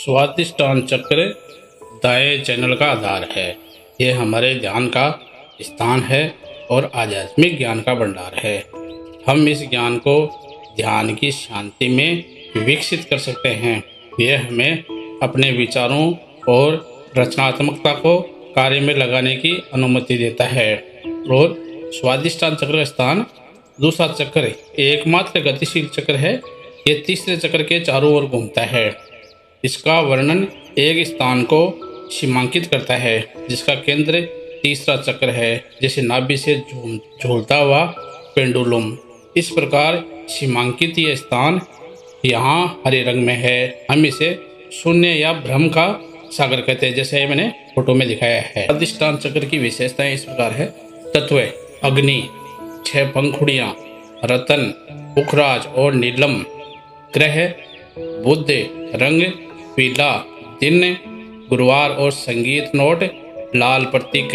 स्वादिष्टान चक्र दाएं चैनल का आधार है। यह हमारे ध्यान का स्थान है और आध्यात्मिक ज्ञान का भंडार है। हम इस ज्ञान को ध्यान की शांति में विकसित कर सकते हैं। यह हमें अपने विचारों और रचनात्मकता को कार्य में लगाने की अनुमति देता है। और स्वादिष्टान चक्र का स्थान दूसरा चक्र एकमात्र गतिशील चक्र है। यह तीसरे चक्र के चारों ओर घूमता है। इसका वर्णन एक स्थान को सीमांकित करता है जिसका केंद्र तीसरा चक्र है, जैसे नाभि से झूलता हुआ पेंडुलम। इस प्रकार सीमांकित यह स्थान यहाँ हरे रंग में है। हम इसे शून्य या भ्रम का सागर कहते हैं, जैसे मैंने फोटो में दिखाया है। स्वादिष्टान चक्र की विशेषताएं इस प्रकार है। तत्व अग्नि, 6 पंखुड़ियाँ, रतन, पुखराज और नीलम। ग्रह बुध, रंग पीला, दिन गुरुवार और संगीत नोट लाल प्रतीक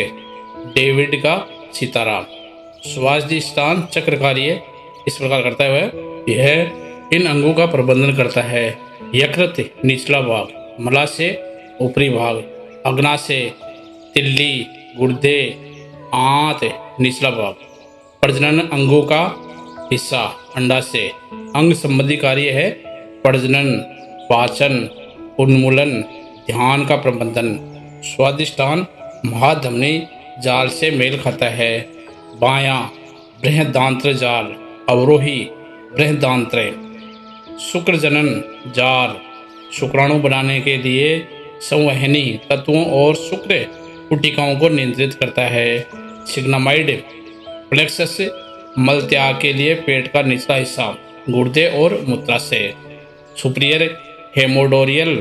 डेविड का सितारा। स्वादिष्टान चक्र कार्य इस प्रकार करता है। यह इन अंगों का प्रबंधन करता है। यकृत निचला भाग, मलाशय ऊपरी भाग, अग्नाशय, तिल्ली, गुर्दे, आंत निचला भाग। प्रजनन अंगों का हिस्सा अंडाशय। अंग संबंधी कार्य है प्रजनन, पाचन, उन्मूलन, ध्यान का प्रबंधन। स्वादिष्टान महाधमनी जाल से मेल खाता है। बायां बृहदांत्र जाल, अवरोही बृहदांत्र। शुक्रजनन जाल शुक्राणु बनाने के लिए संवहनी तत्वों और शुक्र कुटिकाओं को नियंत्रित करता है। सिग्नामाइड प्लेक्सस मल त्याग के लिए पेट का निचला हिस्सा, गुर्दे और मूत्राशय। सुपीरियर हेमोडोरियल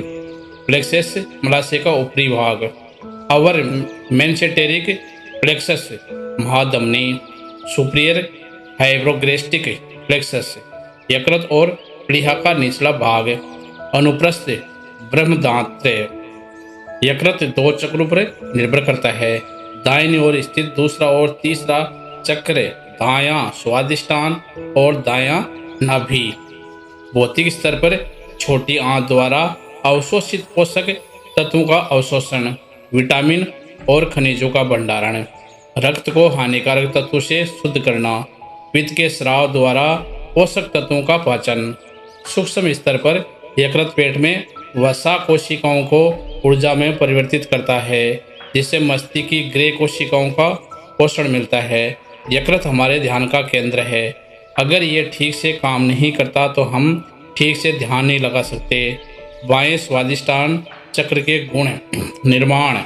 प्लेक्सस मलाशय का ऊपरी भाग। अवर मेंसेटेरिक प्लेक्सस महाधमनी। सुपीरियर हाइपोग्रेस्टिक प्लेक्सस यकृत और प्लीहा का निचला भाग। अनुप्रस्थ ब्रह्मदांत्र। यकृत 2 चक्रों पर निर्भर करता है। दाहिनी ओर स्थित दूसरा और तीसरा चक्र दायां स्वादिष्टान और दायां नाभि। भौतिक स्तर पर छोटी आंत द्वारा अवशोषित पोषक तत्वों का अवशोषण, विटामिन और खनिजों का भंडारण, रक्त को हानिकारक तत्वों से शुद्ध करना, पित्त के स्राव द्वारा पोषक तत्वों का पाचन। सूक्ष्म स्तर पर यकृत पेट में वसा कोशिकाओं को ऊर्जा में परिवर्तित करता है, जिससे मस्तिष्क की ग्रे कोशिकाओं का पोषण मिलता है। यकृत हमारे ध्यान का केंद्र है। अगर ये ठीक से काम नहीं करता तो हम ठीक से ध्यान नहीं लगा सकते। बाएं स्वादिष्टान चक्र के गुण निर्माण,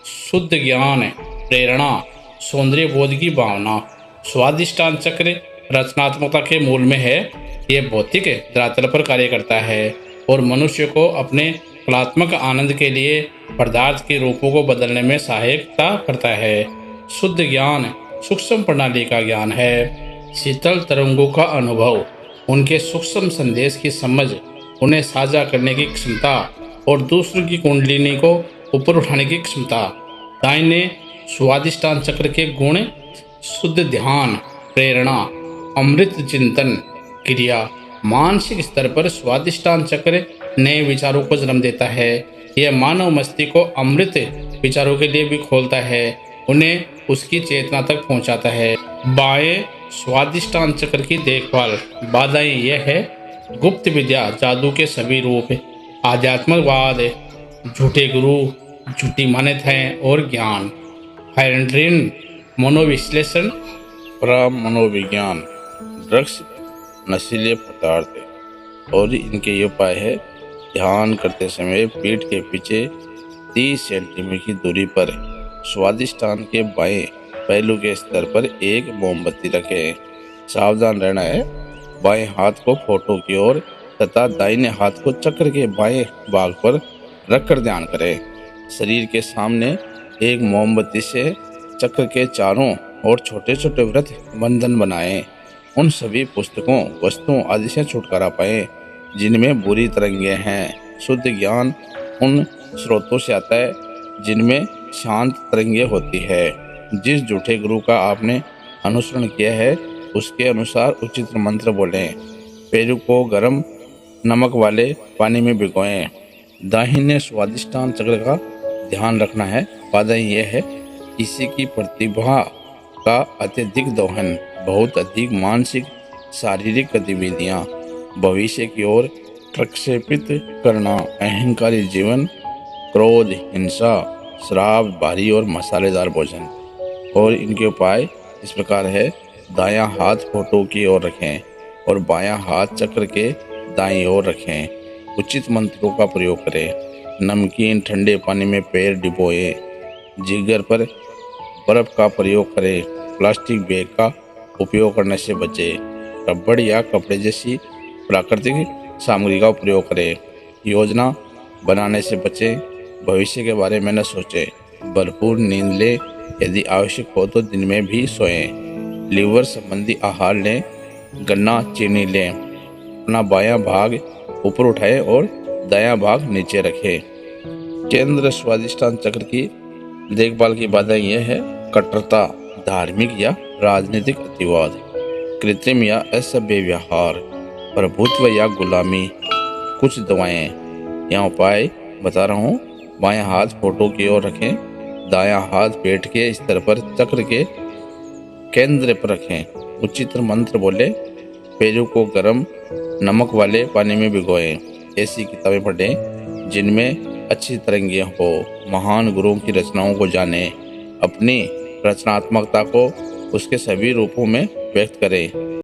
शुद्ध ज्ञान, प्रेरणा, सौंदर्य बोध की भावना। स्वादिष्टान चक्र रचनात्मकता के मूल में है। यह भौतिक धरातल पर कार्य करता है और मनुष्य को अपने कलात्मक आनंद के लिए पदार्थ के रूपों को बदलने में सहायता करता है। शुद्ध ज्ञान सूक्ष्म प्रणाली का ज्ञान है। शीतल तरंगों का अनुभव, उनके सूक्ष्म संदेश की समझ, उन्हें साझा करने की क्षमता और दूसरों की कुंडलिनी को ऊपर उठाने की क्षमता। दाहिने स्वादिष्टान चक्र के गुण शुद्ध ध्यान, प्रेरणा, अमृत चिंतन, क्रिया। मानसिक स्तर पर स्वादिष्टान चक्र नए विचारों को जन्म देता है। यह मानव मस्तिष्क को अमृत विचारों के लिए भी खोलता है, उन्हें उसकी चेतना तक पहुंचाता है। बाएं स्वादिष्टान चक्र की देखभाल बाधाएं यह है गुप्त विद्या, जादू के सभी रूप, आध्यात्मवाद, झूठे गुरु, झूठी मान्यताएं और ज्ञान। हाइड्रिन मनोविश्लेषण, मनोविज्ञान, ड्रग्स, नशीले पदार्थ और इनके ये उपाय है। ध्यान करते समय पीठ के पीछे 30 सेंटीमीटर की दूरी पर स्वादिष्टान के बाएं पहलू के स्तर पर एक मोमबत्ती रखें। सावधान रहना है। बाएं हाथ को फोटो की ओर तथा दाहिने हाथ को चक्र के बाएं भाग पर रखकर ध्यान करें। शरीर के सामने एक मोमबत्ती से चक्र के चारों ओर छोटे छोटे व्रत बंधन बनाएं। उन सभी पुस्तकों, वस्तुओं आदि से छुटकारा पाएं जिनमें बुरी तरंगें हैं। शुद्ध ज्ञान उन स्रोतों से आता है जिनमें शांत तरंगें होती है। जिस झूठे गुरु का आपने अनुसरण किया है उसके अनुसार उचित मंत्र बोलें। पेरू को गर्म नमक वाले पानी में भिगोएं। दाहिने स्वादिष्टान चक्र का ध्यान रखना है। बाधा यह है किसी की प्रतिभा का अत्यधिक दोहन, बहुत अधिक मानसिक शारीरिक गतिविधियां, भविष्य की ओर प्रक्षेपित करना, अहंकारी जीवन, क्रोध, हिंसा, शराब, भारी और मसालेदार भोजन। और इनके उपाय इस प्रकार है। दायां हाथ फोटो की ओर रखें और बायां हाथ चक्र के दाईं ओर रखें। उचित मंत्रों का प्रयोग करें। नमकीन ठंडे पानी में पैर डिबोए। जिगर पर बर्फ का प्रयोग करें। प्लास्टिक बैग का उपयोग करने से बचें। रबड़ या कपड़े जैसी प्राकृतिक सामग्री का प्रयोग करें। योजना बनाने से बचें। भविष्य के बारे में न सोचें। भरपूर नींद लें। यदि आवश्यक हो तो दिन में भी सोएं। लीवर संबंधी आहार लें। गन्ना चीनी लें। अपना बायां भाग ऊपर उठाएं और दायां भाग नीचे रखें। केंद्र स्वादिष्टान चक्र की देखभाल की बाधा यह है कट्टरता, धार्मिक या राजनीतिक अतिवाद, कृत्रिम या असभ्य व्यवहार, प्रभुत्व या गुलामी। कुछ दवाएं यहाँ उपाय बता रहा हूँ। बायां हाथ फोटो की ओर रखें। दायां हाथ पेट के स्तर पर चक्र के केंद्र पर रखें। उचित मंत्र बोले। पेरू को गर्म नमक वाले पानी में भिगोएं। ऐसी किताबें पढ़ें जिनमें अच्छी तरंगियां हो। महान गुरुओं की रचनाओं को जानें। अपनी रचनात्मकता को उसके सभी रूपों में व्यक्त करें।